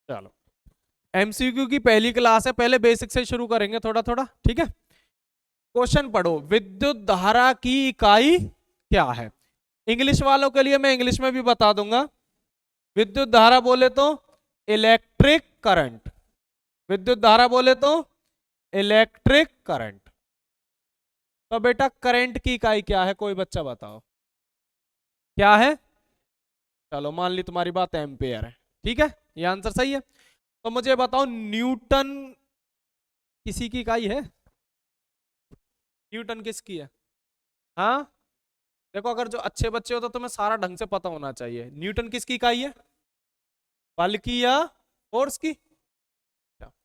चलो, एमसीक्यू की पहली क्लास है, पहले बेसिक से शुरू करेंगे थोड़ा थोड़ा, ठीक है। क्वेश्चन पढ़ो, विद्युत धारा की इकाई क्या है। इंग्लिश वालों के लिए मैं इंग्लिश में भी बता दूंगा। विद्युत धारा बोले तो इलेक्ट्रिक करंट, विद्युत धारा बोले तो इलेक्ट्रिक करंट। तो बेटा करंट की इकाई क्या है, कोई बच्चा बताओ क्या है। चलो मान ली तुम्हारी बात एम्पेयर है, ठीक है, ये आंसर सही है। तो मुझे बताओ न्यूटन किसी की इकाई है, न्यूटन किसकी है। हाँ, देखो अगर जो अच्छे बच्चे हो तो तुम्हें सारा ढंग से पता होना चाहिए। न्यूटन किसकी इकाई है, बल की या फोर्स की।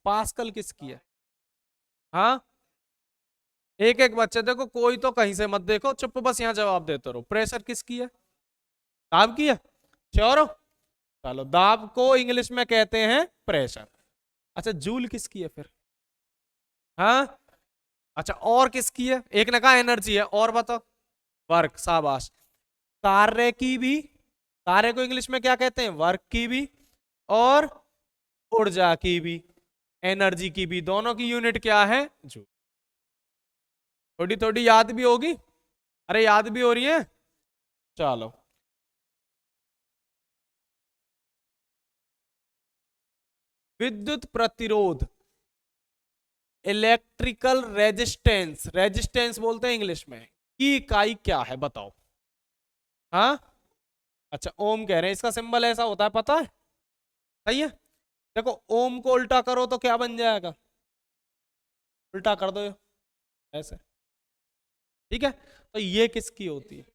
पास्कल किसकी है। हाँ, एक एक बच्चे देखो, कोई तो कहीं से मत देखो, चुप बस यहाँ जवाब देते रहो। प्रेशर किसकी है, दाब की है, श्योर हो। चलो, दाब को इंग्लिश में कहते हैं प्रेशर। अच्छा, जूल किसकी है फिर। हाँ, अच्छा और किसकी है, एक ने कहा एनर्जी है, और बताओ। वर्क, शाबाश। कार्य की भी, कार्य को इंग्लिश में क्या कहते हैं, वर्क की भी, और ऊर्जा की भी, एनर्जी की भी, दोनों की यूनिट क्या है, जूल। थोड़ी थोड़ी याद भी होगी, अरे याद भी हो रही है। चलो, विद्युत प्रतिरोध, इलेक्ट्रिकल रेजिस्टेंस, रेजिस्टेंस बोलते हैं इंग्लिश में, की इकाई क्या है बताओ। हाँ, अच्छा ओम कह रहे हैं, इसका सिंबल ऐसा होता है पता है, सही है। देखो ओम को उल्टा करो तो क्या बन जाएगा, उल्टा कर दो ऐसे, ठीक है। तो ये किसकी होती है।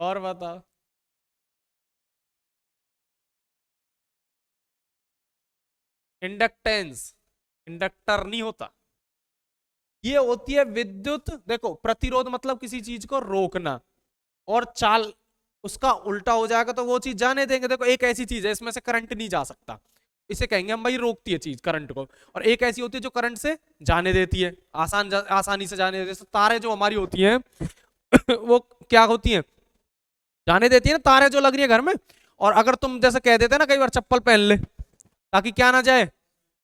और बताओ। इंडक्टेंस, इंडक्टर नहीं होता, ये होती है विद्युत। देखो प्रतिरोध मतलब किसी चीज को रोकना, और चाल उसका उल्टा हो जाएगा तो वो चीज जाने देंगे। देखो एक ऐसी चीज है इसमें से करंट नहीं जा सकता, इसे कहेंगे हम भाई रोकती है चीज करंट को। और एक ऐसी होती है जो करंट से जाने देती है, आसानी से जाने देती है। तारे जो हमारी होती हैं वो क्या होती हैं, जाने देती है ना, तारे जो लग रही है घर में। और अगर तुम जैसे कह देते ना कई बार चप्पल पहन ले ताकि क्या ना जाए,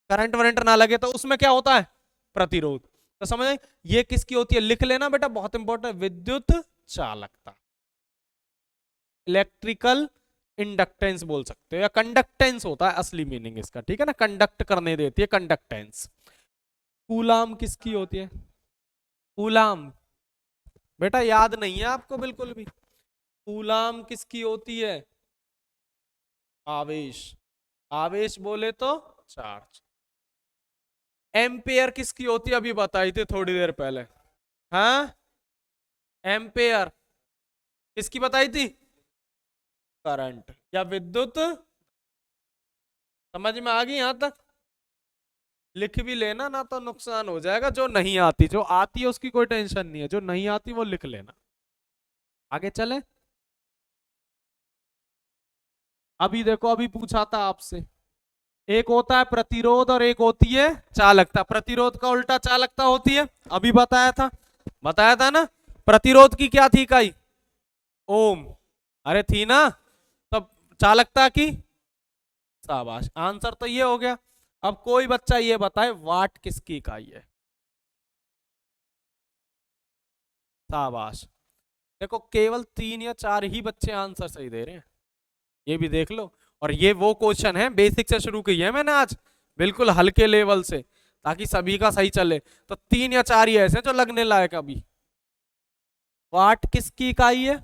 करंट वरंट ना लगे, तो उसमें क्या होता है, प्रतिरोध। तो समझ आए, ये किसकी होती है, लिख लेना बेटा, बहुत इंपॉर्टेंट, विद्युत चालकता, इलेक्ट्रिकल इंडक्टेंस बोल सकते हो, या कंडक्टेंस होता है असली मीनिंग इसका, ठीक है ना, कंडक्ट करने देती है, कंडक्टेंस। कूलाम किसकी होती है, कूलाम, बेटा याद नहीं है आपको बिल्कुल भी। कूलाम किसकी होती है, आवेश, आवेश बोले तो चार्ज। एम्पेयर किसकी होती है, अभी बताई थी थोड़ी देर पहले। हाँ, एम्पेयर किसकी बताई थी, करंट या विद्युत। समझ में आ गई यहां तक, लिख भी लेना ना तो नुकसान हो जाएगा। जो नहीं आती, जो आती है उसकी कोई टेंशन नहीं है, जो नहीं आती वो लिख लेना। आगे चले, अभी देखो अभी पूछा था आपसे, एक होता है प्रतिरोध और एक होती है चालकता। प्रतिरोध का उल्टा चालकता होती है, अभी बताया था ना। प्रतिरोध की क्या थी इकाई, ओम, अरे थी ना। तब चालकता की, शाबाश, आंसर तो ये हो गया। अब कोई बच्चा ये बताए वाट किसकी इकाई है, शाबाश। देखो केवल 3 या 4 ही बच्चे आंसर सही दे रहे हैं, ये भी देख लो। और ये वो क्वेश्चन है बेसिक से शुरू की है मैंने आज, बिल्कुल हल्के लेवल से, ताकि सभी का सही चले। तो 3 या 4 ही ऐसे जो लगने लायक। अभी वाट किसकी इकाई है,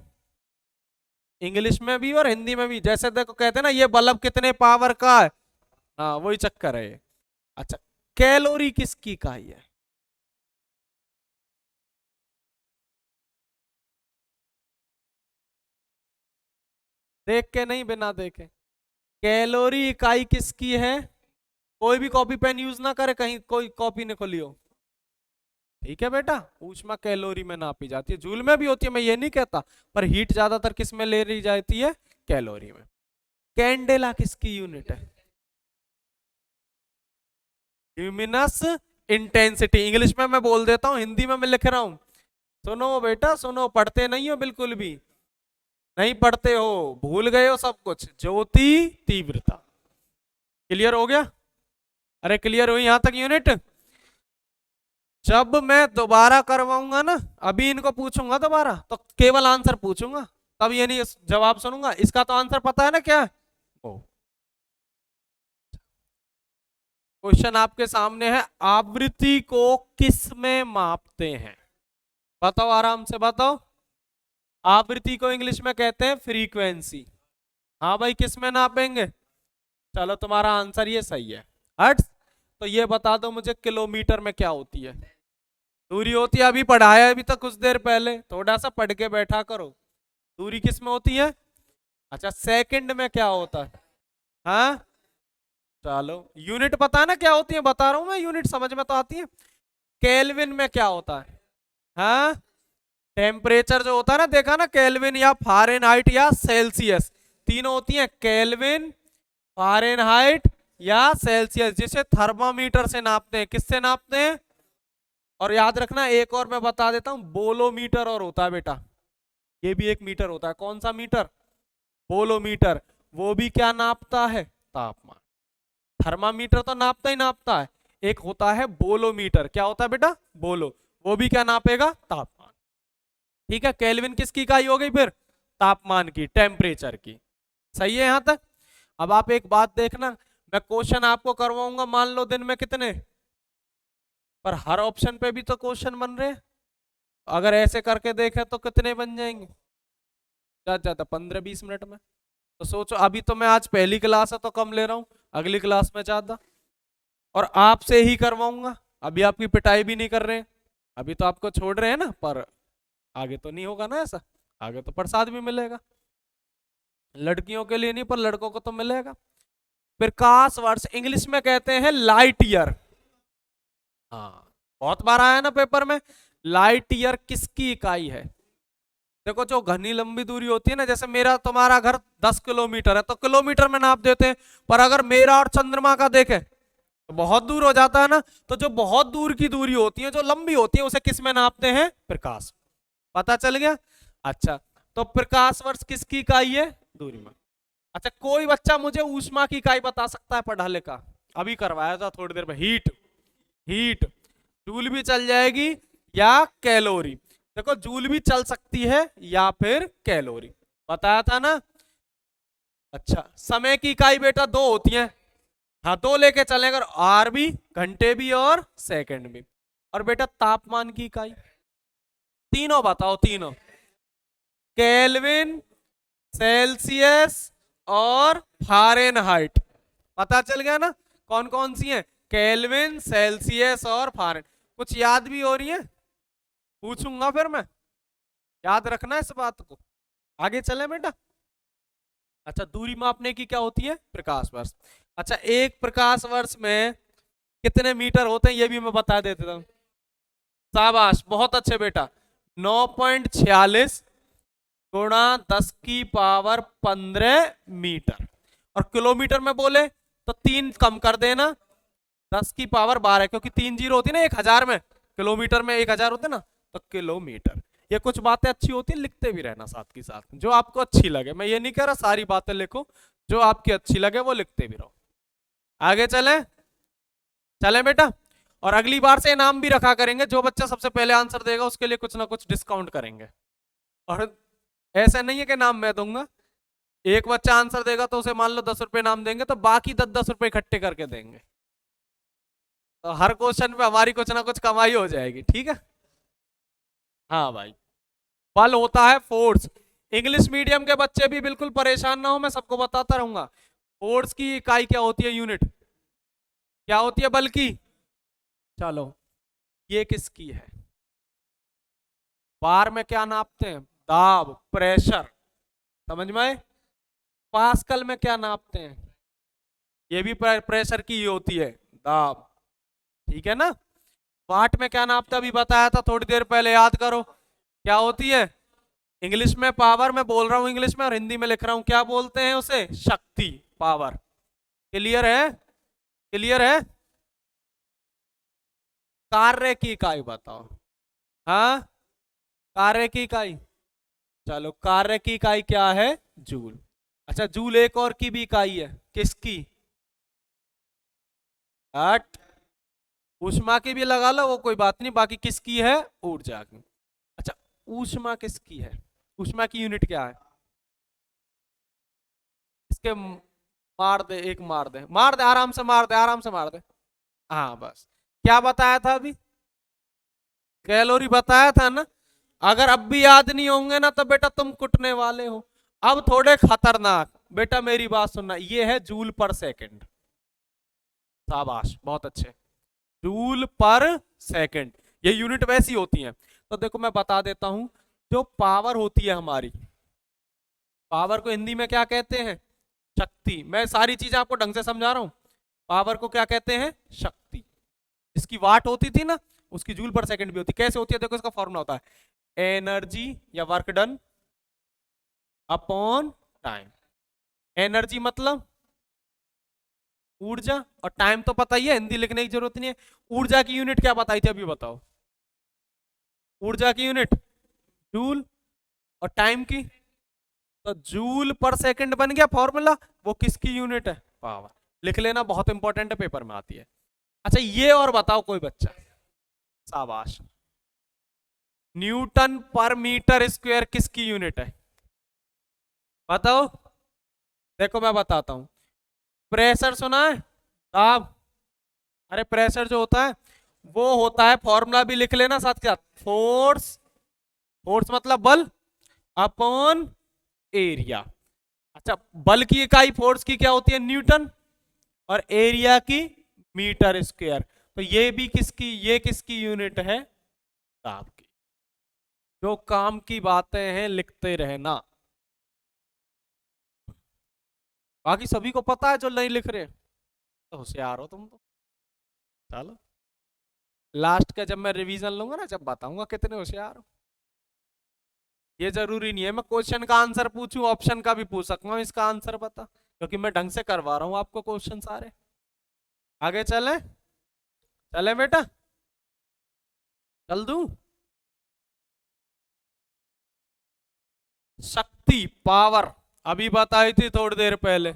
इंग्लिश में भी और हिंदी में भी। जैसे देखो कहते हैं ना ये बल्ब कितने पावर का है, हाँ वही चक्कर है ये। अच्छा, कैलोरी किसकी इकाई है, देख के नहीं, बिना देखे। कैलोरी इकाई किसकी है, कोई भी कॉपी पेन यूज ना करे, कहीं कोई कॉपी न खोलियो, ठीक है बेटा। ऊष्मा कैलोरी में नापी जाती है, जूल में भी होती है, मैं ये नहीं कहता, पर हीट ज्यादातर किस में ले ली जाती है, कैलोरी में। कैंडेला किसकी यूनिट है, ल्यूमिनस इंटेंसिटी, इंग्लिश में मैं बोल देता हूं, हिंदी में मैं लिख रहा हूं, सुनो बेटा सुनो, पढ़ते नहीं हो बिल्कुल भी, नहीं पढ़ते हो, भूल गए हो सब कुछ। ज्योति तीव्रता, क्लियर हो गया? अरे क्लियर हुई यहां तक यूनिट? जब मैं दोबारा करवाऊंगा ना, अभी इनको पूछूंगा दोबारा तो केवल आंसर पूछूंगा, तब ये नहीं जवाब सुनूंगा। इसका तो आंसर पता है ना क्या है? ओ, क्वेश्चन आपके सामने है, आवृत्ति को किस में मापते हैं? बताओ आराम से बताओ। आवृत्ति को इंग्लिश में कहते हैं फ्रीक्वेंसी। हाँ भाई, किस में नापेंगे? चलो तुम्हारा आंसर ये सही है। हट, तो ये बता दो मुझे, किलोमीटर में क्या होती है? दूरी होती है, अभी पढ़ाया अभी तक कुछ देर पहले, थोड़ा सा पढ़ के बैठा करो। दूरी किस में होती है? अच्छा, सेकंड में क्या होता है? हाँ चलो, यूनिट पता है ना क्या होती है, बता रहा हूं मैं, यूनिट समझ में तो आती है। केल्विन में क्या होता है? हाँ, टेम्परेचर जो होता है ना, देखा ना, केल्विन या फारेनहाइट या सेल्सियस, तीनों होती हैं, केल्विन, फारेनहाइट या सेल्सियस, जिसे थर्मामीटर से नापते हैं। किससे नापते हैं? और याद रखना, एक और मैं बता देता हूं, बोलोमीटर और होता है बेटा, ये भी एक मीटर होता है। कौन सा मीटर? बोलोमीटर। वो भी क्या नापता है? तापमान। थर्मामीटर तो नापता ही नापता है, एक होता है बोलोमीटर। क्या होता है बेटा? बोलो। वो भी क्या नापेगा? तापमान। ठीक है, केल्विन किसकी इकाई हो गई फिर? तापमान की, टेम्परेचर की। सही है यहां तक? अब आप एक बात देखना, मैं क्वेश्चन आपको करवाऊंगा, मान लो दिन में कितने, पर हर ऑप्शन पे भी तो क्वेश्चन बन रहे हैं। अगर ऐसे करके देखे तो कितने बन जाएंगे? ज्यादा ज्यादा 15-20 मिनट में। तो सोचो, अभी तो मैं आज पहली क्लास है तो कम ले रहा हूं, अगली क्लास में ज्यादा, और आपसे ही करवाऊंगा। अभी आपकी पिटाई भी नहीं कर रहे हैं, अभी तो आपको छोड़ रहे हैं ना, पर आगे तो नहीं होगा ना ऐसा। आगे तो प्रसाद भी मिलेगा, लड़कियों के लिए नहीं पर लड़कों को तो मिलेगा। प्रकाश वर्ष इंग्लिश में कहते हैं लाइट ईयर। हाँ, बहुत बार आया ना पेपर में। लाइट ईयर किसकी इकाई है? देखो, जो घनी लंबी दूरी होती है ना, जैसे मेरा तुम्हारा घर 10 किलोमीटर है तो किलोमीटर में नाप देते हैं, पर अगर मेरा और चंद्रमा का देखें तो बहुत दूर हो जाता है ना। तो जो बहुत दूर की दूरी होती है, जो लंबी होती है, उसे किस में नापते हैं? प्रकाश। पता चल गया? अच्छा, तो प्रकाश वर्ष किसकी इकाई है? दूरी में। अच्छा, कोई बच्चा मुझे ऊष्मा की इकाई बता सकता है पढ़ा लिखा? अभी करवाया था थोड़ी देर में, हीट। हीट, जूल भी चल जाएगी या कैलोरी। देखो, जूल भी चल सकती है या फिर कैलोरी, बताया था ना। अच्छा, समय की इकाई बेटा दो होती हैं। हाँ, दो लेके चलेंगे, आर भी, घंटे भी और सेकंड भी। और बेटा तापमान की इकाई तीनों बताओ, तीनों। केल्विन, सेल्सियस और फारेनहाइट। पता चल गया ना कौन कौन सी हैं? केल्विन, सेल्सियस और फारेन। कुछ याद भी हो रही है? पूछूंगा फिर मैं, याद रखना इस बात को। आगे चले बेटा। अच्छा, दूरी मापने की क्या होती है? प्रकाश वर्ष। अच्छा, एक प्रकाश वर्ष में कितने मीटर होते हैं ये भी मैं बता देता हूं। शाबाश, बहुत अच्छे बेटा। 9.46 गुणा 10 की पावर 15 मीटर। और किलोमीटर में बोले तो 3 कम कर देना, 10 की पावर 12, क्योंकि 3 जीरो होती है ना 1000 में, किलोमीटर में 1000 होते ना, तो किलोमीटर। ये कुछ बातें अच्छी होती है, लिखते भी रहना साथ के साथ, जो आपको अच्छी लगे। मैं ये नहीं कह रहा सारी बातें लिखो, जो आपकी अच्छी लगे वो लिखते भी रहो। आगे चले, चले बेटा। और अगली बार से इनाम भी रखा करेंगे, जो बच्चा सबसे पहले आंसर देगा उसके लिए कुछ ना कुछ डिस्काउंट करेंगे। और ऐसा नहीं है कि नाम मैं दूंगा, एक बच्चा आंसर देगा तो उसे मान लो 10 रुपए नाम देंगे, तो बाकी 10-10 रुपए इकट्ठे करके देंगे। तो हर क्वेश्चन पे हमारी कुछ ना कुछ कमाई हो जाएगी, ठीक है? हाँ भाई, बल होता है फोर्स। इंग्लिश मीडियम के बच्चे भी बिल्कुल परेशान ना हो, मैं सबको बताता रहूंगा। फोर्स की इकाई क्या होती है? यूनिट क्या होती है बल की? चलो, ये किसकी है? बार में क्या नापते हैं? दाब, प्रेशर, समझ में आए? पास्कल में क्या नापते हैं? ये भी प्रेशर की ही होती है, दाब। ठीक है ना? वाट में क्या नापते, अभी बताया था थोड़ी देर पहले, याद करो क्या होती है? इंग्लिश में पावर, में बोल रहा हूं इंग्लिश में और हिंदी में लिख रहा हूं, क्या बोलते हैं उसे? शक्ति, पावर। क्लियर है? क्लियर है? कार्य की इकाई बताओ। हाँ, कार्य की इकाई, चलो कार्य की इकाई क्या है, जूल। अच्छा जूल एक और की भी इकाई है, किसकी, हट, ऊष्मा की भी लगा लो, वो कोई बात नहीं, बाकी किसकी है, ऊर्जा की। अच्छा ऊष्मा किसकी है, ऊष्मा की यूनिट क्या है, इसके मार दे, एक मार दे, मार दे, आराम से मार दे, आराम से मार दे। हाँ बस, क्या बताया था अभी, कैलोरी बताया था ना। अगर अब भी याद नहीं होंगे ना तो बेटा तुम कुटने वाले हो। अब थोड़े खतरनाक, बेटा मेरी बात सुनना, ये है जूल पर सेकंड, शाबाश बहुत अच्छे, जूल पर सेकंड, ये यूनिट वैसी होती है। तो देखो मैं बता देता हूं, जो पावर होती है हमारी, पावर को हिंदी में क्या कहते हैं, शक्ति। मैं सारी चीजें आपको ढंग से समझा रहा हूं। पावर को क्या कहते हैं, शक्ति। इसकी वाट होती थी ना, उसकी जूल पर सेकंड भी होती, कैसे होती है, देखो इसका फॉर्मूला होता है एनर्जी या work done upon time. Energy मतलब ऊर्जा, और टाइम तो पता ही है, हिंदी लिखने की जरूरत नहीं है। ऊर्जा की यूनिट क्या बताई थी अभी बताओ, ऊर्जा की यूनिट जूल, और टाइम की, तो जूल पर सेकंड बन गया फॉर्मूला। वो किसकी यूनिट है, पावर। लिख लेना, बहुत इंपॉर्टेंट है, पेपर में आती है। अच्छा ये और बताओ कोई बच्चा, शाबाश, न्यूटन पर मीटर स्क्वायर किसकी यूनिट है, बताओ। देखो मैं बताता हूं, प्रेशर सुना है, दाब, अरे प्रेशर जो होता है वो होता है, फॉर्मूला भी लिख लेना साथ के साथ, फोर्स, फोर्स मतलब बल, अपॉन एरिया। अच्छा बल की इकाई फोर्स की क्या होती है, न्यूटन, और एरिया की मीटर स्क्वायर। तो ये भी किसकी, ये किसकी यूनिट है, दाब की। जो काम की बातें हैं लिखते रहना, बाकी सभी को पता है, जो नहीं लिख रहे तो होशियार हो तुम तो। चलो लास्ट का जब मैं रिवीजन लूंगा ना, जब बताऊंगा कितने होशियार हो। ये जरूरी नहीं है मैं क्वेश्चन का आंसर पूछूं, ऑप्शन का भी पूछ सकता हूं, इसका आंसर बता, क्योंकि मैं ढंग से करवा रहा हूं आपको क्वेश्चन सारे। आगे चले, चले बेटा, चल दूं। शक्ति, पावर, अभी बताई थी थोड़ी देर पहले,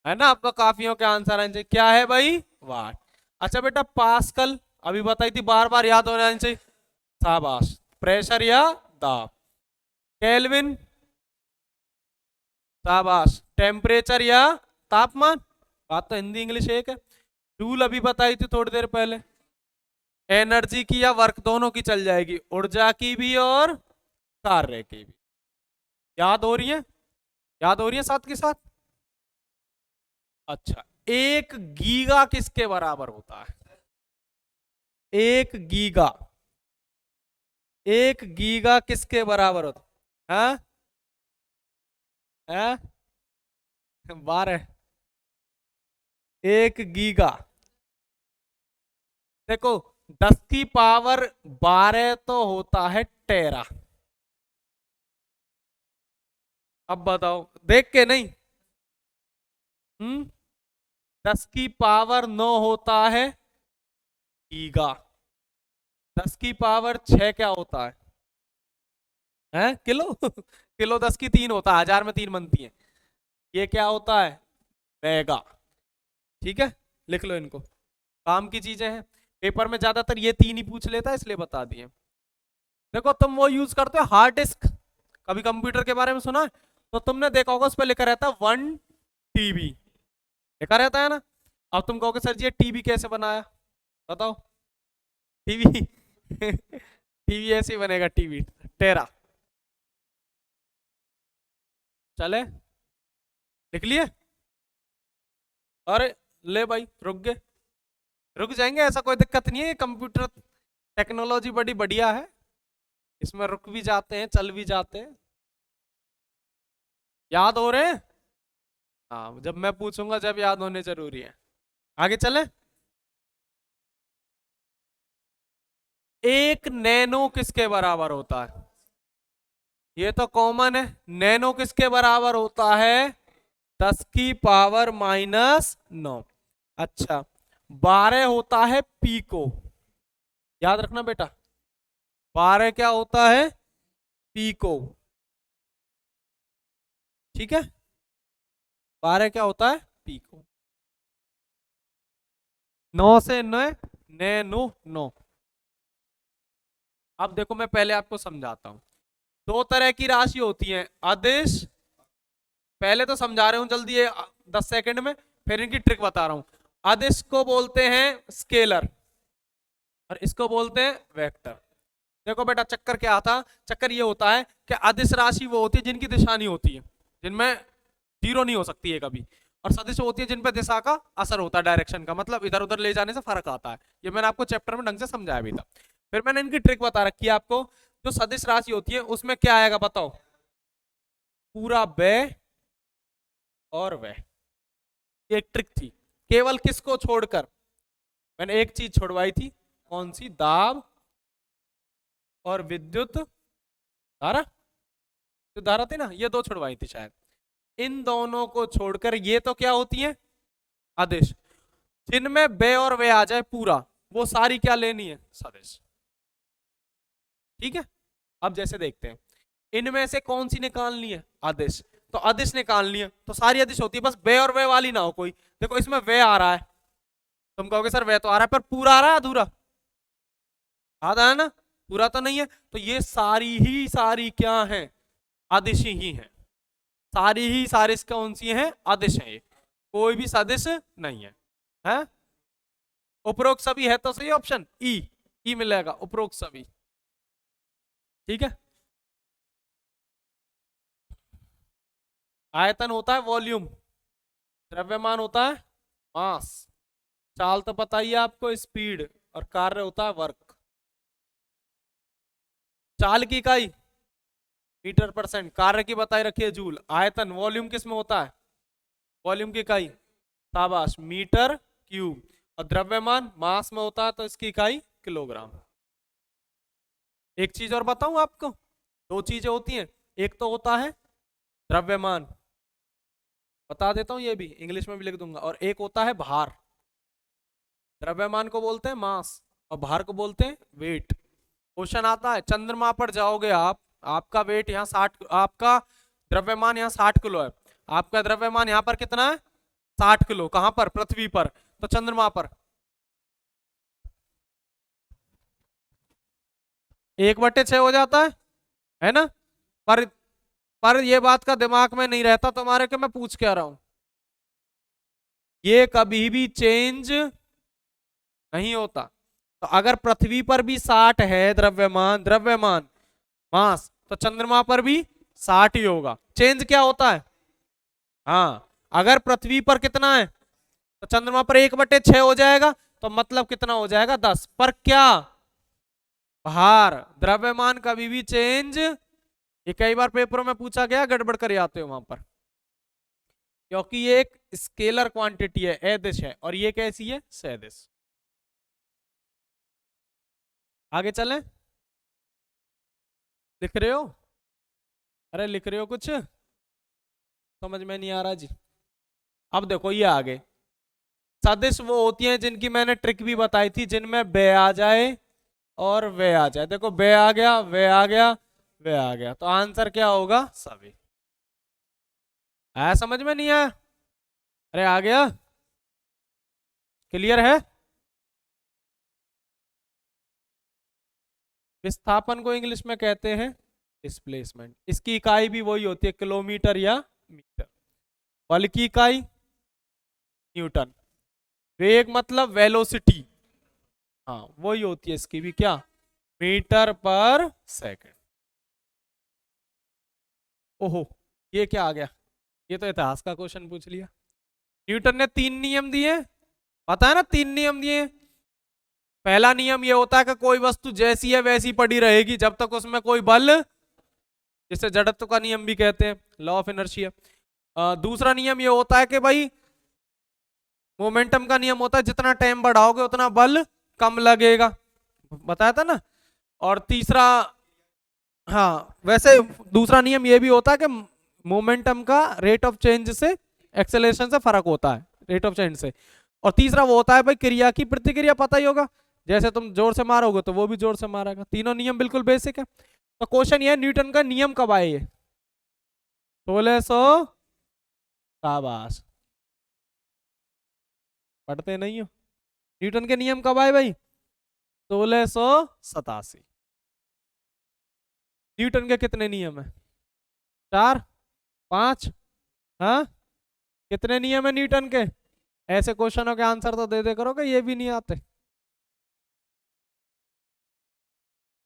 है ना, आपका काफियों के आंसर आने चाहिए, क्या है भाई, वाट। अच्छा बेटा पास्कल, अभी बताई थी, बार बार याद होना चाहिए, शाबाश, प्रेशर या दाब। केल्विन, शाबाश, टेम्परेचर या तापमान, बात तो हिंदी इंग्लिश एक है। जूल अभी बताई थी थोड़ी देर पहले, एनर्जी की या वर्क दोनों की चल जाएगी, ऊर्जा की भी और कार्य की भी। याद हो रही है, याद हो रही है साथ के साथ। अच्छा एक गीगा किसके बराबर होता है, एक गीगा, एक गीगा किसके बराबर होता है, हाँ? 12, एक गीगा, देखो 10 की पावर 12 तो होता है टेरा। अब बताओ देख के नहीं, 10 की पावर 9 होता है गीगा, 10 की पावर 6 क्या होता है किलो किलो 10 की 3 होता है, 1000 में 3 बनती है, ये क्या होता है, मेगा। ठीक है लिख लो इनको, काम की चीजें हैं, पेपर में ज्यादातर ये 3 ही पूछ लेता है, इसलिए बता दिए। देखो तुम वो यूज करते हो हार्ड डिस्क, कभी कंप्यूटर के बारे में सुना है, तो तुमने देखा होगा उस पर लिखा रहता है 1 TB, लिखा रहता है ना। अब तुम कहोगे सर जी ये टीबी कैसे बनाया, बताओ, टीवी टीवी ऐसे ही बनेगा, टीवी टेरा। चले लिख लिए, अरे ले भाई रुक गए, रुक जाएंगे, ऐसा कोई दिक्कत नहीं है, कंप्यूटर टेक्नोलॉजी बड़ी बढ़िया है, इसमें रुक भी जाते हैं, चल भी जाते हैं। याद हो रहे हैं, हाँ जब मैं पूछूंगा जब याद होने जरूरी है। आगे चले, एक नैनो किसके बराबर होता है, ये तो कॉमन है, नैनो किसके बराबर होता है, 10 की पावर -9। अच्छा 12 होता है पीको, याद रखना बेटा, 12 क्या होता है? पीको। ठीक है, 12 क्या होता है? पीको। 9 से 9 नैनो 9। अब देखो मैं पहले आपको समझाता हूं। दो तरह की राशि होती है, अदिश। पहले तो समझा रहे हूं जल्दी, ये 10 सेकंड में, फिर इनकी ट्रिक बता रहा हूं। अदिश को बोलते हैं स्केलर और इसको बोलते हैं वेक्टर। देखो बेटा, चक्कर क्या था? चक्कर ये होता है कि अदिश राशि वो होती है जिनकी दिशा नहीं होती है, जिनमें जीरो नहीं हो सकती है कभी, और सदिश होती है जिन पे दिशा का असर होता है, डायरेक्शन का, मतलब इधर उधर ले जाने से फर्क आता है। ये मैंने आपको चैप्टर में ढंग से समझाया भी था। फिर मैंने इनकी ट्रिक बता रखी है आपको। जो सदिश राशि होती है उसमें क्या आएगा बताओ? पूरा व्यय और व्यय। ये एक ट्रिक थी, केवल किसको छोड़कर? मैंने एक चीज छोड़वाई थी, कौन सी? दाब और विद्युत धारा। जो धारा थी ना, ये दो छुड़वाई थी शायद। इन दोनों को छोड़कर ये तो क्या होती है? आदेश। जिनमें बे और वे आ जाए पूरा, वो सारी क्या लेनी है? सदिश। ठीक है, अब जैसे देखते हैं, इनमें से कौन सी निकालनी है? आदिश। तो आदिश निकालनी है तो सारी आदिश होती है, बस वे और वे वाली ना हो कोई। देखो इसमें वे आ रहा है, तुम कहोगे सर वे तो आ रहा है, पर पूरा आ रहा है अधूरा? आधा है ना, पूरा तो नहीं है। तो ये सारी ही सारी क्या है? आदिश ही है। सारी ही सारी कौन सी है? आदिश है। ये कोई भी सदिश नहीं है, है? उपरोक्त सभी है तो सही ऑप्शन ई। ई मिलेगा, उपरोक्त सभी। ठीक है। आयतन होता है वॉल्यूम, द्रव्यमान होता है मास, चाल तो पता ही है आपको स्पीड, और कार्य होता है वर्क। चाल की इकाई मीटर परसेंट, कार्य की बताई रखी है जूल। आयतन वॉल्यूम किस में होता है? वॉल्यूम की इकाई शाबाश मीटर क्यूब, और द्रव्यमान मास में होता है तो इसकी इकाई किलोग्राम। एक चीज और बताऊं आपको, दो चीजें होती हैं, एक तो होता है द्रव्यमान, बता देता हूं ये भी इंग्लिश में भी लिख दूंगा, और एक होता है भार। द्रव्यमान को बोलते हैं मास और भार को बोलते हैं वेट। क्वेश्चन आता है, चंद्रमा पर जाओगे आप, आपका वेट यहाँ 60, आपका द्रव्यमान यहाँ 60 किलो है, आपका द्रव्यमान यहाँ पर कितना है? 60 किलो। कहां पर? पृथ्वी पर। तो चंद्रमा पर 1/6 हो जाता है ना? पर ये बात का दिमाग में नहीं रहता तुम्हारे कि मैं पूछ क्या रहा हूं। ये कभी भी चेंज नहीं होता। तो अगर पृथ्वी पर भी 60 है द्रव्यमान, द्रव्यमान मास, तो चंद्रमा पर भी 60 ही होगा। चेंज क्या होता है? हाँ, अगर पृथ्वी पर कितना है तो चंद्रमा पर 1/6 हो जाएगा, तो मतलब कितना हो जाएगा? 10। पर क्या? भार। द्रव्यमान कभी भी चेंज, ये कई बार पेपरों में पूछा गया, गड़बड़ कर आते हो वहां पर, क्योंकि ये एक स्केलर क्वांटिटी है, अदिश है, और ये कैसी है? सदिश। आगे चलें, लिख रहे हो? अरे लिख रहे हो कुछ? समझ में नहीं आ रहा जी। अब देखो ये आगे सदिश वो होती हैं जिनकी मैंने ट्रिक भी बताई थी, जिनमें बे आ जाए और वे आ जाए। देखो बे आ गया, वे आ गया, वे आ गया, तो आंसर क्या होगा? सभी। आया समझ में? नहीं आया? अरे आ गया, क्लियर है? विस्थापन को इंग्लिश में कहते हैं डिस्प्लेसमेंट। इसकी इकाई भी वही होती है, किलोमीटर या मीटर। बल की इकाई न्यूटन। वेग मतलब वेलोसिटी, हाँ वही होती है इसकी भी, क्या? मीटर पर सेकंड। ओहो, ये क्या आ गया? ये तो इतिहास का क्वेश्चन पूछ लिया। न्यूटन ने 3 नियम दिए, पता है ना? 3 नियम दिए। पहला नियम ये होता है कि कोई वस्तु जैसी है वैसी पड़ी रहेगी जब तक उसमें कोई बल, जिसे जड़त्व का नियम भी कहते हैं, लॉ ऑफ इनर्शिया। दूसरा नियम ये होता है कि भाई मोमेंटम का नियम होता है, जितना टाइम बढ़ाओगे उतना बल कम लगेगा, बताया था ना। और तीसरा, हाँ वैसे दूसरा नियम ये भी होता है कि मोमेंटम का रेट ऑफ चेंज से, एक्सेलरेशन से फर्क होता है, रेट ऑफ चेंज से। और तीसरा वो होता है भाई क्रिया की प्रतिक्रिया, पता ही होगा, जैसे तुम जोर से मारोगे तो वो भी जोर से मारेगा। तीनों नियम बिल्कुल बेसिक है। तो क्वेश्चन ये है, न्यूटन का नियम कब आए? ये 1600। शाबाश, पढ़ते नहीं हो। न्यूटन के नियम कब आए भाई? 1687। न्यूटन के कितने नियम है? 4, 5? हाँ, कितने नियम है न्यूटन के? ऐसे क्वेश्चनों के आंसर तो दे दे करोगे, ये भी नहीं आते।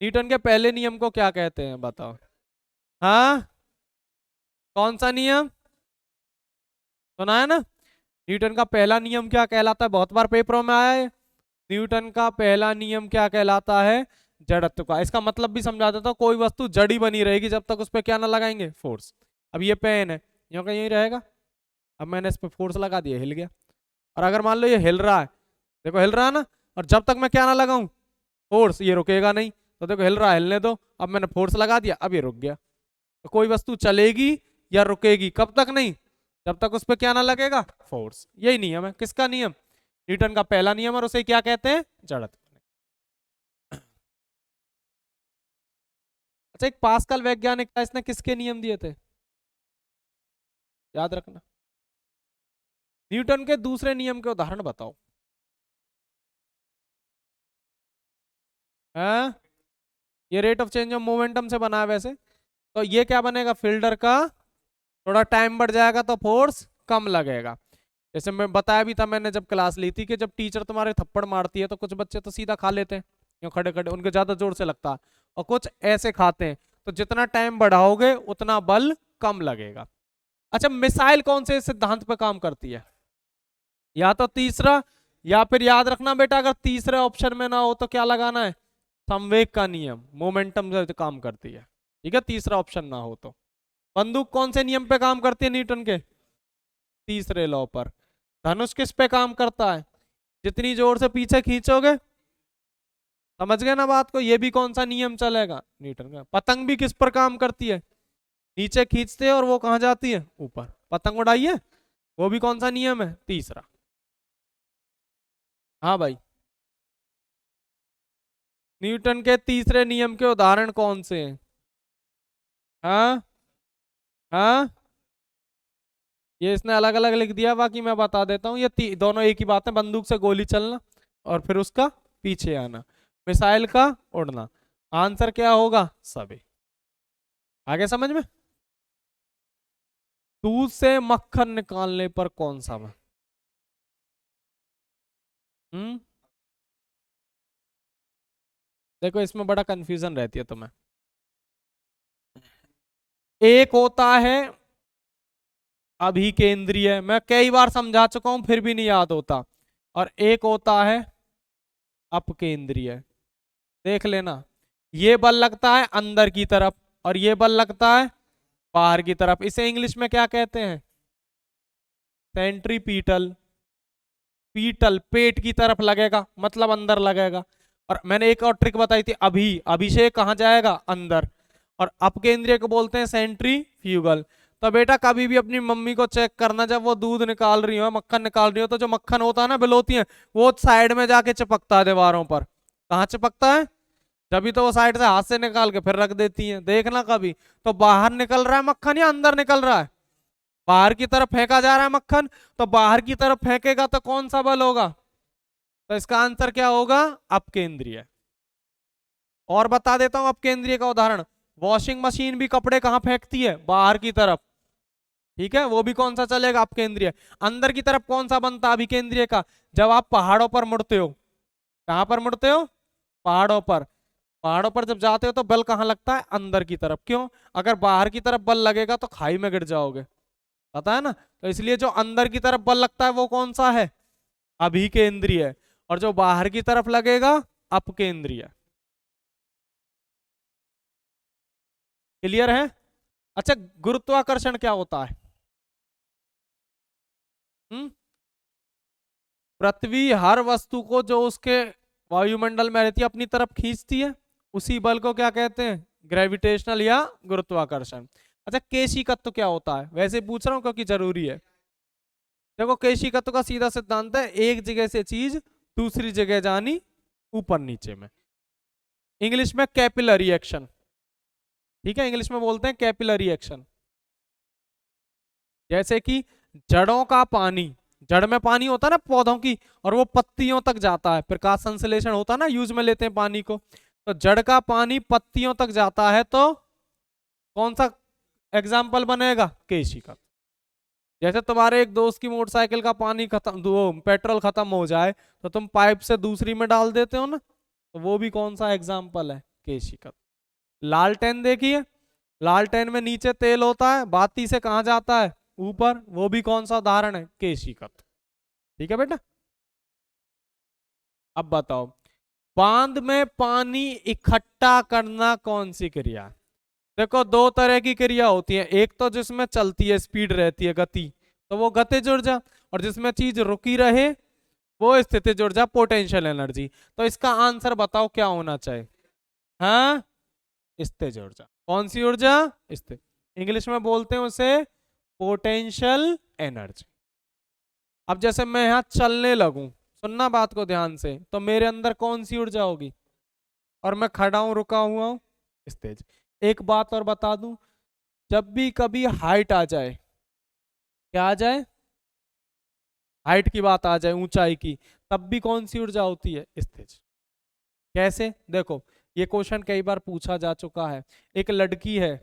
न्यूटन के पहले नियम को क्या कहते हैं बताओ? हाँ, कौन सा नियम सुना है ना? न्यूटन का पहला नियम क्या कहलाता है? बहुत बार पेपरों में आया है। न्यूटन का पहला नियम क्या कहलाता है? जड़त्व का। इसका मतलब भी समझा देता हूँ, कोई वस्तु जड़ी बनी रहेगी जब तक उस पर क्या ना लगाएंगे? फोर्स। अब ये पेन है, यूं का यही रहेगा। अब मैंने इस पर फोर्स लगा दिया, हिल गया। और अगर मान लो ये हिल रहा है, देखो हिल रहा है ना, और जब तक मैं क्या ना लगाऊं? फोर्स, ये रुकेगा नहीं। तो देखो हिल रहा है, हिलने दो। अब मैंने फोर्स लगा दिया, अब ये रुक गया। तो कोई वस्तु चलेगी या रुकेगी कब तक? नहीं, जब तक उस पर क्या ना लगेगा? फोर्स। यही नियम है। किसका नियम? न्यूटन का पहला नियम, और उसे क्या कहते हैं? जड़त्व। अच्छा, एक पास्कल वैज्ञानिक था, इसने किसके नियम दिए थे? याद रखना। न्यूटन के दूसरे नियम के उदाहरण बताओ। हाँ, ये rate of change of momentum से बना है वैसे। तो ये क्या बनेगा? फील्डर का थोड़ा टाइम बढ़ जाएगा तो फोर्स कम लगेगा। जैसे मैं बताया भी था, मैंने जब क्लास ली थी, कि जब टीचर तुम्हारे थप्पड़ मारती है तो कुछ बच्चे तो सीधा खा लेते हैं, यूं खड़े खड़े, उनके ज्यादा जोर से लगता है, और कुछ ऐसे खाते हैं। तो जितना टाइम बढ़ाओगे उतना बल कम लगेगा। अच्छा, मिसाइल कौन से सिद्धांत पे काम करती है? या तो तीसरा, या फिर याद रखना बेटा, अगर तीसरे ऑप्शन में ना हो तो क्या लगाना है? संवेग का नियम, मोमेंटम से काम करती है। ठीक है, तीसरा ऑप्शन ना हो तो। बंदूक कौन से नियम पे काम करती है न्यूटन के? तीसरे लॉ पर। धनुष किस पे काम करता है? जितनी जोर से पीछे खींचोगे, समझ गए ना बात को? ये भी कौन सा नियम चलेगा? न्यूटन का। पतंग भी किस पर काम करती है? नीचे खींचते हैं और वो कहां जाती है? ऊपर। पतंग उड़ाइए, वो भी कौन सा नियम है? तीसरा। हाँ भाई, न्यूटन के तीसरे नियम के उदाहरण कौन से हैं? हाँ, हाँ, ये इसने अलग अलग लिख दिया, बाकी मैं बता देता हूँ। ये दोनों एक ही बात है। बंदूक से गोली चलना और फिर उसका पीछे आना, मिसाइल का उड़ना। आंसर क्या होगा? सभी। आगे समझ में? दूध से मक्खन निकालने पर कौन सा में? हम्म, देखो इसमें बड़ा कंफ्यूजन रहती है तुम्हें। एक होता है अभिकेंद्रीय, मैं कई बार समझा चुका हूं फिर भी नहीं याद होता। और एक होता है अपकेंद्रीय। देख लेना, ये बल लगता है अंदर की तरफ और ये बल लगता है बाहर की तरफ। इसे इंग्लिश में क्या कहते हैं? सेंट्रीपीटल। पीटल पेट की तरफ लगेगा, मतलब अंदर लगेगा। और मैंने एक और ट्रिक बताई थी, अभिषेक कहाँ जाएगा? अंदर। और अपकेंद्रीय को बोलते हैं सेंट्रीफ्यूगल। तो बेटा कभी भी अपनी मम्मी को चेक करना, जब वो दूध निकाल रही हो, मक्खन निकाल रही हो, तो जो मक्खन होता है ना, बिलोती है, वो साइड में जाके चिपकता है दीवारों पर। कहाँ चिपकता है? जब तो वो साइड से हाथ से निकाल के फिर रख देती है। देखना कभी। तो बाहर निकल रहा है मक्खन या अंदर निकल रहा है? बाहर की तरफ फेंका जा रहा है मक्खन, तो बाहर की तरफ फेंकेगा तो कौन सा बल होगा? तो इसका आंसर क्या होगा? अपकेंद्रीय। और बता देता हूं अपकेंद्रीय का उदाहरण। वॉशिंग मशीन भी कपड़े कहां फेंकती है? बाहर की तरफ। ठीक है, वो भी कौन सा चलेगा? अपकेंद्रीय। अंदर की तरफ कौन सा बनता है अभिकेंद्रीय का? जब आप पहाड़ों पर मुड़ते हो। कहां पर मुड़ते हो? पहाड़ों पर। पहाड़ों पर जब जाते हो तो बल कहां लगता है? अंदर की तरफ। क्यों? अगर बाहर की तरफ बल लगेगा तो खाई में गिर जाओगे, पता है ना? तो इसलिए जो अंदर की तरफ बल लगता है वो कौन सा है? अभिकेंद्रीय। और जो बाहर की तरफ लगेगा, अपकेंद्रीय। क्लियर है? अच्छा, गुरुत्वाकर्षण क्या होता है? हम्म, पृथ्वी हर वस्तु को जो उसके वायुमंडल में रहती है अपनी तरफ खींचती है, उसी बल को क्या कहते हैं? ग्रेविटेशनल या गुरुत्वाकर्षण। अच्छा, केशिकत्व क्या होता है? वैसे पूछ रहा हूं क्योंकि जरूरी है। देखो केशिकत्व का सीधा सिद्धांत है, एक जगह से चीज दूसरी जगह जानी ऊपर नीचे में। इंग्लिश में कैपिलरी एक्शन, ठीक है, इंग्लिश में बोलते हैं कैपिलरी एक्शन। जैसे कि जड़ों का पानी, जड़ में पानी होता है ना पौधों की, और वो पत्तियों तक जाता है, प्रकाश संश्लेषण होता है ना, यूज में लेते हैं पानी को, तो जड़ का पानी पत्तियों तक जाता है तो कौन सा एग्जाम्पल बनेगा, केशिका। जैसे तुम्हारे एक दोस्त की मोटरसाइकिल का पानी खत्म, वो पेट्रोल खत्म हो जाए तो तुम पाइप से दूसरी में डाल देते हो ना, तो वो भी कौन सा एग्जाम्पल है, केशिका। लालटेन देखिए, लालटेन में नीचे तेल होता है, बाती से कहा जाता है, ऊपर, वो भी कौन सा उदाहरण है, केशिका। ठीक है बेटा। अब बताओ, बांध में पानी इकट्ठा करना कौन सी क्रिया है। देखो दो तरह की क्रिया होती है, एक तो जिसमें चलती है, स्पीड रहती है, गति, तो वो गतिज ऊर्जा, और जिसमें चीज रुकी रहे वो स्थितिज ऊर्जा, पोटेंशियल एनर्जी। तो इसका आंसर बताओ क्या होना चाहिए, हाँ, स्थितिज ऊर्जा। कौन सी ऊर्जा, स्थित, इंग्लिश में बोलते हैं उसे पोटेंशियल एनर्जी। अब जैसे मैं यहां चलने लगूं, सुनना बात को ध्यान से, तो मेरे अंदर कौन सी ऊर्जा होगी, और मैं खड़ा हूं, रुका हुआ हूं, स्थितिज। एक बात और बता दूं, जब भी कभी हाइट आ जाए, क्या आ जाए, हाइट की बात आ जाए, ऊंचाई की, तब भी कौन सी ऊर्जा होती है, स्थितिज। कैसे, देखो ये क्वेश्चन कई बार पूछा जा चुका है। एक लड़की है,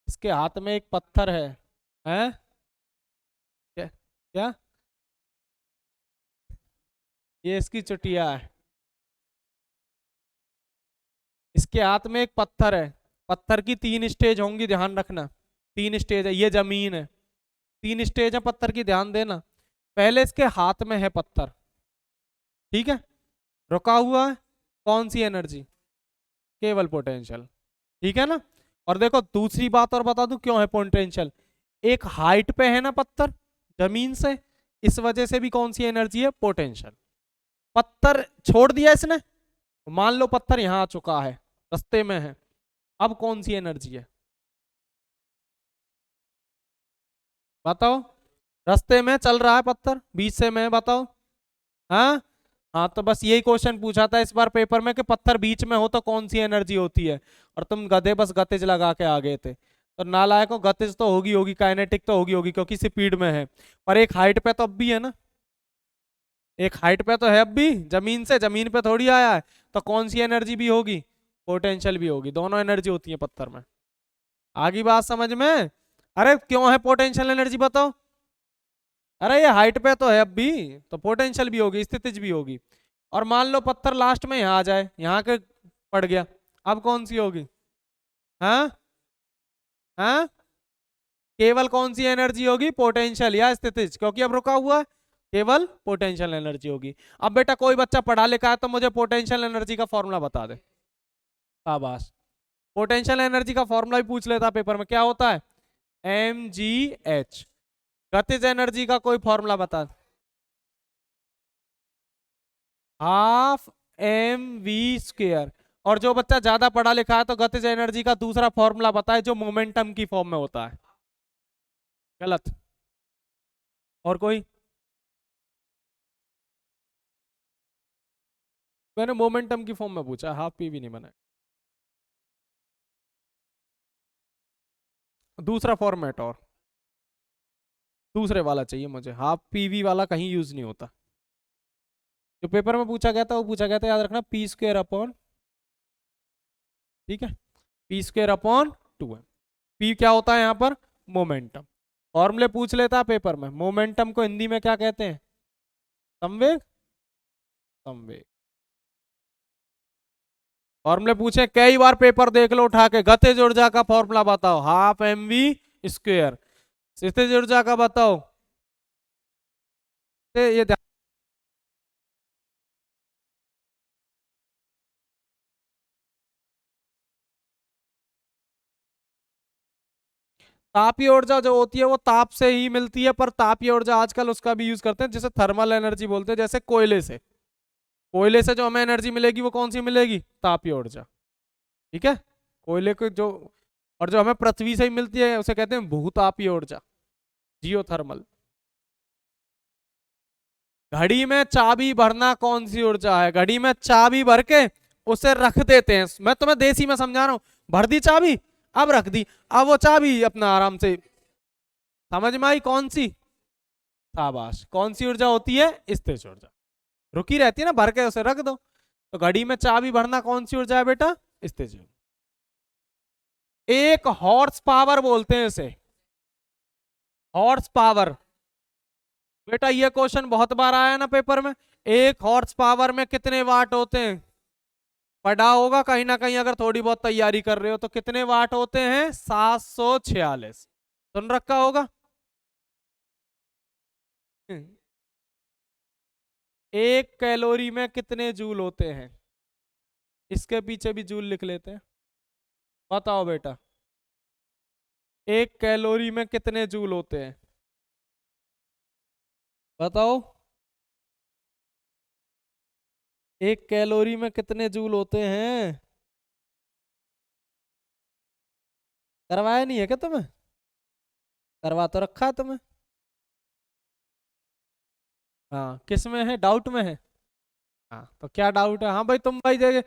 इसके हाथ में एक पत्थर है, हैं, क्या क्या, ये इसकी चुटिया है, इसके हाथ में एक पत्थर है, पत्थर की 3 स्टेज होंगी, ध्यान रखना, 3 स्टेज है, ये जमीन है, 3 स्टेज है पत्थर की, ध्यान देना। पहले इसके हाथ में है पत्थर, ठीक है, रुका हुआ है, कौन सी एनर्जी, केवल पोटेंशियल, ठीक है ना। और देखो दूसरी बात और बता दूं क्यों है पोटेंशियल, एक हाइट पे है ना पत्थर जमीन से, इस वजह से भी कौन सी एनर्जी है, पोटेंशियल। पत्थर छोड़ दिया इसने, मान लो पत्थर यहां आ चुका है, रास्ते में है, अब कौन सी एनर्जी है, बताओ, रास्ते में चल रहा है पत्थर, बीच से में, बताओ, हाँ, हाँ, तो बस यही क्वेश्चन पूछा था इस बार पेपर में कि पत्थर बीच में हो तो कौन सी एनर्जी होती है, और तुम गधे बस गतिज लगा के आ गए थे। तो नालायकों, गतिज तो होगी होगी, काइनेटिक तो होगी होगी, क्योंकि स्पीड में है, पर एक हाइट पे तो अब भी है ना, एक हाइट पे तो है अब भी, जमीन से, जमीन पे थोड़ी आया है, तो कौन सी एनर्जी भी होगी, पोटेंशियल भी होगी, दोनों एनर्जी होती है पत्थर में। आगे बात समझ में, अरे क्यों है पोटेंशियल एनर्जी बताओ, अरे ये हाइट पे तो है अब भी, तो पोटेंशियल भी होगी, स्थितिज भी होगी। और मान लो पत्थर लास्ट में यहाँ आ जाए, यहाँ के पड़ गया, अब कौन सी होगी, हाँ, हाँ, केवल कौन सी एनर्जी होगी, पोटेंशियल या स्थितिज, क्योंकि अब रुका हुआ है, केवल पोटेंशियल एनर्जी होगी। अब बेटा कोई बच्चा पढ़ा लिखा है तो मुझे पोटेंशियल एनर्जी का फॉर्मूला बता दे, शाबाश। पोटेंशियल एनर्जी का फॉर्मूला भी पूछ लेता पेपर में, क्या होता है, mgh। गतिज एनर्जी का कोई फॉर्मूला बता, हाफ mv²। और जो बच्चा ज्यादा पढ़ा लिखा है तो गतिज एनर्जी का दूसरा फॉर्मूला बताए जो मोमेंटम की फॉर्म में होता है, गलत। और कोई, मैंने मोमेंटम की फॉर्म में पूछा, हाफ पी भी नहीं बना। दूसरा फॉर्मेट, और दूसरे वाला चाहिए मुझे, हाफ पीवी वाला कहीं यूज नहीं होता। जो पेपर में पूछा गया था वो पूछा गया था, याद रखना, p² अपॉन, ठीक है, p² अपॉन 2 है। p क्या होता है यहाँ पर, मोमेंटम। फॉर्मूले पूछ लेता पेपर में, मोमेंटम को हिंदी में क्या कहते हैं, संवेग, संवेग। फॉर्मूले पूछे कई बार, पेपर देख लो उठा के, गतिज ऊर्जा का फॉर्मूला बताओ, हाफ mv², स्थितिज ऊर्जा का बताओ, ये तापीय ऊर्जा जो होती है वो ताप से ही मिलती है, पर तापीय ऊर्जा आजकल उसका भी यूज करते हैं जिसे थर्मल एनर्जी बोलते हैं, जैसे कोयले से, कोयले से जो हमें एनर्जी मिलेगी वो कौन सी मिलेगी, तापीय ऊर्जा, ठीक है, कोयले को जो, और जो हमें पृथ्वी से ही मिलती है उसे कहते हैं भूतापीय ऊर्जा, जियोथर्मल। घड़ी में चाबी भरना कौन सी ऊर्जा है? घड़ी में चाबी भर के उसे रख देते हैं, मैं तुम्हें देसी में समझा रहा हूं, भर दी चाबी, अब रख दी, अब वो चाबी अपना आराम से, समझ में आई कौन सी? शाबाश, कौन सी ऊर्जा होती है? स्थिर ऊर्जा, रुकी रहती है ना, भर के उसे रख दो। तो घड़ी में चाबी भरना कौन सी ऊर्जा है बेटा? स्थिर ऊर्जा। एक हॉर्स पावर बोलते हैं इसे, हॉर्स पावर। बेटा ये क्वेश्चन बहुत बार आया ना पेपर में, एक हॉर्स पावर में कितने वाट होते हैं? पढ़ा होगा कहीं ना कहीं, अगर थोड़ी बहुत तैयारी कर रहे हो तो। कितने वाट होते हैं? 746, सुन रखा होगा। एक कैलोरी में कितने जूल होते हैं? इसके पीछे भी जूल लिख लेते हैं, बताओ बेटा, एक कैलोरी में कितने जूल होते हैं? बताओ, एक कैलोरी में कितने जूल होते हैं? करवाया नहीं है क्या तुम्हें? करवा तो रखा है तुम्हें। हाँ, किस में है, डाउट में है? हाँ, तो क्या डाउट है? हाँ भाई, तुम भाई देखे,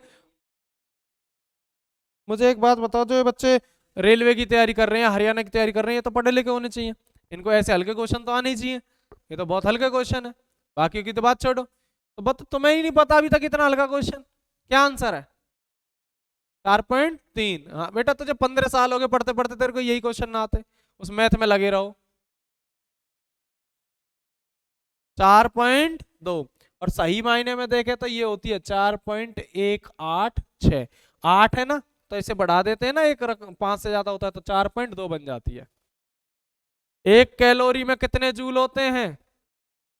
मुझे एक बात बताओ, जो ये बच्चे रेलवे की तैयारी कर रहे हैं, हरियाणा की तैयारी कर रहे हैं, ये तो पढ़े लिखे होने चाहिए, इनको ऐसे हल्के क्वेश्चन तो आने ही चाहिए। ये तो बहुत हल्के क्वेश्चन है, बाकी की तो बात छोड़ो। तो बत तुम्हें ही नहीं पता अभी तक इतना हल्का क्वेश्चन, क्या आंसर है? 4.3। हाँ बेटा, तुझे 15 साल हो गए पढ़ते पढ़ते, तेरे को यही क्वेश्चन ना आते, उस मैथ में लगे रहो। 4.2, और सही मायने में देखे तो ये होती है 4.186। 8 है ना, तो इसे बढ़ा देते हैं ना, एक रकम 5 से ज्यादा होता है तो 4.2 बन जाती है। एक कैलोरी में कितने जूल होते हैं?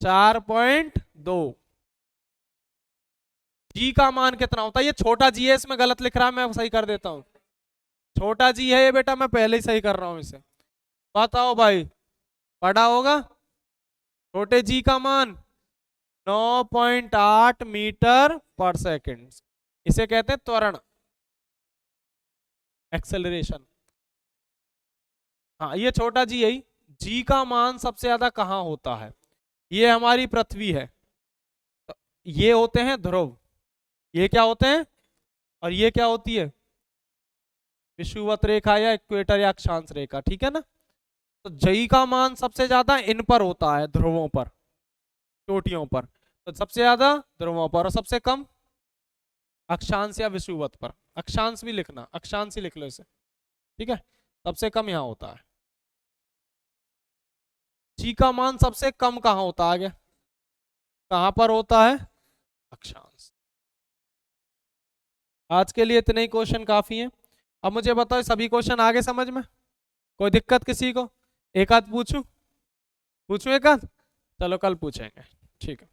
4.2। जी का मान कितना होता है? ये छोटा जी है, इसमें गलत लिख रहा है, मैं सही कर देता हूँ। छोटा जी है ये बेटा, मैं पहले ही सही कर रहा हूँ इसे। बताओ भाई, पढ़ा होगा? छोटे जी का मान 9.8 मीटर पर सेकंड, इसे कहते हैं त्वरण, एक्सेलरेशन। हाँ, ये छोटा जी है। जी का मान सबसे ज्यादा कहाँ होता है? ये हमारी पृथ्वी है, तो ये होते हैं ध्रुव, ये क्या होते हैं, और ये क्या होती है? विषुवत रेखा या इक्वेटर या अक्षांश रेखा, ठीक है ना। तो जी का मान सबसे ज्यादा इन पर होता है, ध्रुवों पर, चोटियों पर। तो सबसे ज्यादा ध्रुवों पर, और सबसे कम अक्षांश या विषुवत पर। अक्षांश भी लिखना, अक्षांश ही लिख लो इसे, ठीक है। सबसे कम यहाँ होता है। जी का मान सबसे कम कहाँ होता है? आगे कहाँ पर होता है? अक्षांश। आज के लिए इतने ही क्वेश्चन काफी हैं। अब मुझे बताओ, सभी क्वेश्चन आगे समझ में? कोई दिक्कत किसी को? एक आध पूछूं? पूछूं एक आध? चलो कल पूछेंगे, ठीक है।